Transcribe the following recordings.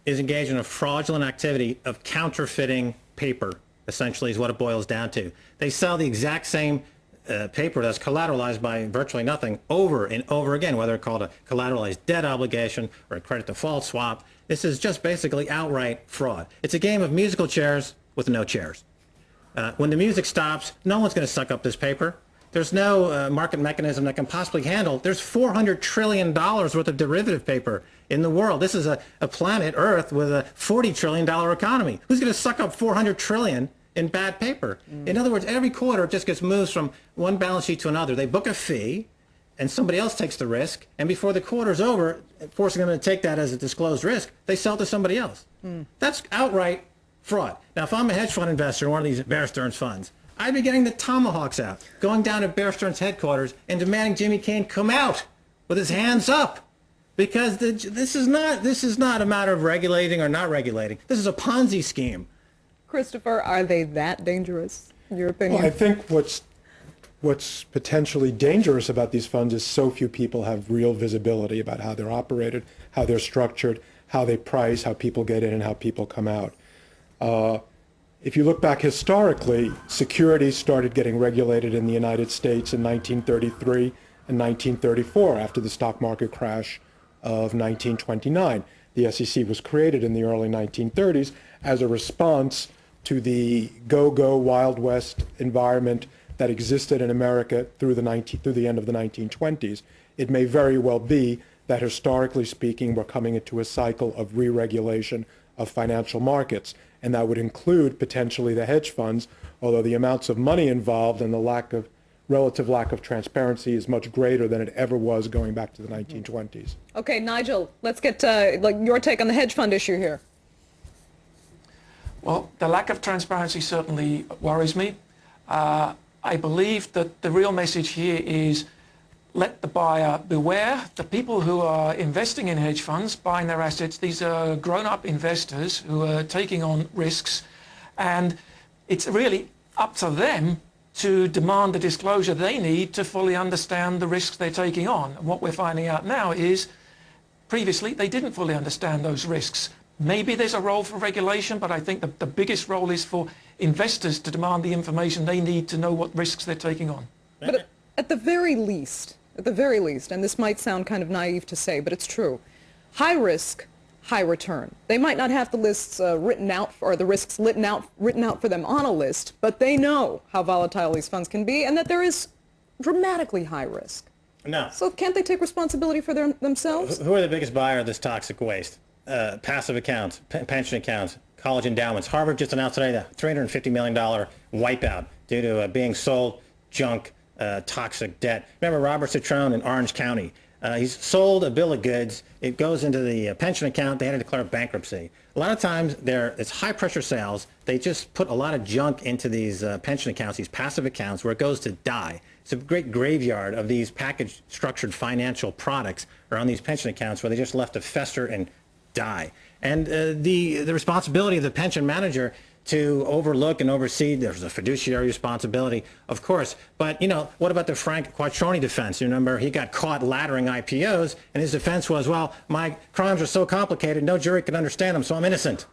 is engaged in a fraudulent activity of counterfeiting paper, essentially is what it boils down to. They sell the exact same paper that's collateralized by virtually nothing over and over again, whether it's called a collateralized debt obligation or a credit default swap. This is just basically outright fraud. It's a game of musical chairs with no chairs. When the music stops, no one's going to suck up this paper. There's no market mechanism that can possibly handle. There's $400 trillion worth of derivative paper in the world. This is a planet, Earth, with a $40 trillion economy. Who's going to suck up $400 trillion in bad paper? In other words, every quarter it just gets moved from one balance sheet to another. They book a fee, and somebody else takes the risk, and before the quarter's over, forcing them to take that as a disclosed risk, they sell to somebody else. That's outright fraud. Now, if I'm a hedge fund investor in one of these Bear Stearns funds, I'd be getting the tomahawks out, going down to Bear Stearns headquarters and demanding Jimmy Kane come out with his hands up, because this is not a matter of regulating or not regulating. This is a Ponzi scheme. Christopher, are they that dangerous, in your opinion? Well, I think what's potentially dangerous about these funds is so few people have real visibility about how they're operated, how they're structured, how they price, how people get in and how people come out. If you look back historically, securities started getting regulated in the United States in 1933 and 1934 after the stock market crash of 1929. The SEC was created in the early 1930s as a response to the go-go Wild West environment that existed in America through the end of the 1920s. It may very well be that historically speaking, we're coming into a cycle of re-regulation of financial markets, and that would include potentially the hedge funds, although the amounts of money involved and the relative lack of transparency is much greater than it ever was going back to the 1920s. Okay, Nigel, let's get your take on the hedge fund issue here. Well, the lack of transparency certainly worries me. I believe that the real message here is let the buyer beware. The people who are investing in hedge funds, buying their assets, these are grown-up investors who are taking on risks, and it's really up to them to demand the disclosure they need to fully understand the risks they're taking on. And what we're finding out now is previously they didn't fully understand those risks. Maybe there's a role for regulation, but I think the biggest role is for investors to demand the information they need to know what risks they're taking on. But at the very least, and this might sound kind of naive to say, but it's true, high risk, high return. They might not have the lists written out, or the risks written out for them on a list, but they know how volatile these funds can be and that there is dramatically high risk. No. So can't they take responsibility for themselves? Who are the biggest buyer of this toxic waste? Passive accounts, pension accounts, college endowments. Harvard just announced today the $350 million wipeout due to being sold junk, toxic debt. Remember Robert Citron in Orange County? He's sold a bill of goods. It goes into the pension account. They had to declare bankruptcy. A lot of times it's high pressure sales. They just put a lot of junk into these pension accounts, these passive accounts, where it goes to die. It's a great graveyard of these packaged structured financial products are on these pension accounts where they just left to fester and die. And the responsibility of the pension manager to overlook and oversee, there's a fiduciary responsibility, of course. But, what about the Frank Quattroni defense? You remember he got caught laddering IPOs, and his defense was, well, my crimes are so complicated, no jury can understand them, so I'm innocent.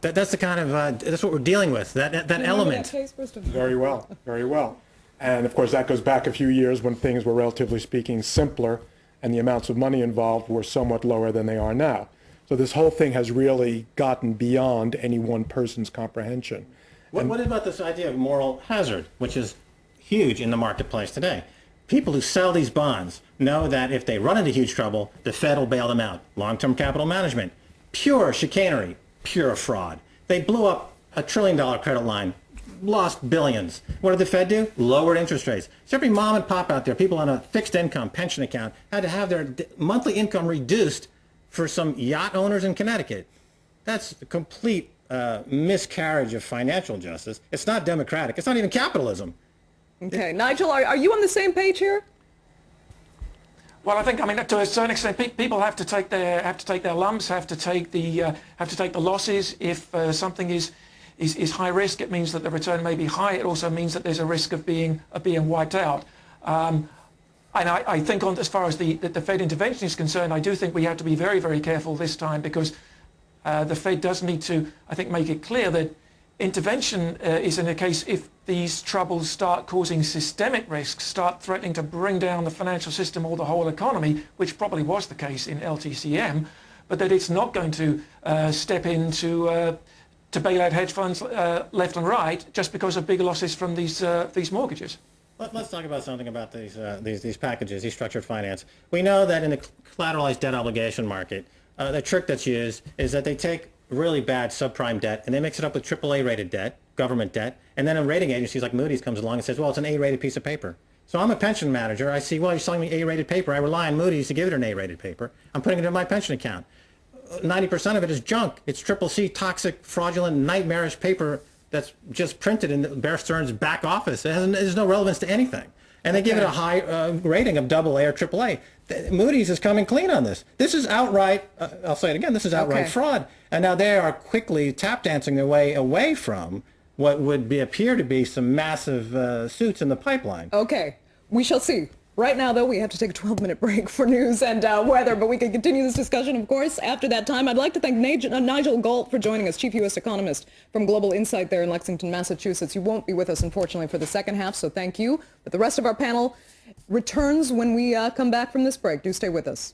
That's the kind of, that's what we're dealing with, that element. That case, Very well, very well. And of course, that goes back a few years when things were, relatively speaking, simpler, and the amounts of money involved were somewhat lower than they are now. So this whole thing has really gotten beyond any one person's comprehension. What about this idea of moral hazard, which is huge in the marketplace today? People who sell these bonds know that if they run into huge trouble, the Fed will bail them out. Long-term capital management, pure chicanery, pure fraud. They blew up a $1 trillion credit line, lost billions. What did the Fed do? Lowered interest rates. So every mom and pop out there, people on a fixed income pension account, had to have their monthly income reduced for some yacht owners in Connecticut. That's a complete miscarriage of financial justice. It's not democratic. It's not even capitalism. Okay, Nigel, are you on the same page here? Well, I think, to a certain extent, people have to take their lumps, have to take the losses. If something is high risk, it means that the return may be high. It also means that there's a risk of being wiped out. And I think as far as the Fed intervention is concerned, I do think we have to be very, very careful this time, because The Fed does need to, I think, make it clear that intervention is in a case if these troubles start causing systemic risks, start threatening to bring down the financial system or the whole economy, which probably was the case in LTCM, but that it's not going to step in to bail out hedge funds left and right just because of big losses from these mortgages. Let's talk about something about these packages, these structured finance. We know that in the collateralized debt obligation market, the trick that's used is that they take really bad subprime debt and they mix it up with AAA rated debt, government debt, and then a rating agencies like Moody's comes along and says, well, it's an A-rated piece of paper. So I'm a pension manager. I see, well, you're selling me A-rated paper. I rely on Moody's to give it an A-rated paper. I'm putting it in my pension account. 90% of it is junk. It's triple C, toxic, fraudulent, nightmarish paper that's just printed in Bear Stearns' back office. There's no relevance to anything. And they give it a high rating of AA or AAA. Moody's is coming clean on this. This is outright, I'll say it again, this is outright fraud. And now they are quickly tap dancing their way away from what would appear to be some massive suits in the pipeline. Okay, we shall see. Right now, though, we have to take a 12-minute break for news and weather, but we can continue this discussion, of course, after that time. I'd like to thank Nigel Galt for joining us, Chief U.S. Economist from Global Insight there in Lexington, Massachusetts. You won't be with us, unfortunately, for the second half, so thank you. But the rest of our panel returns when we come back from this break. Do stay with us.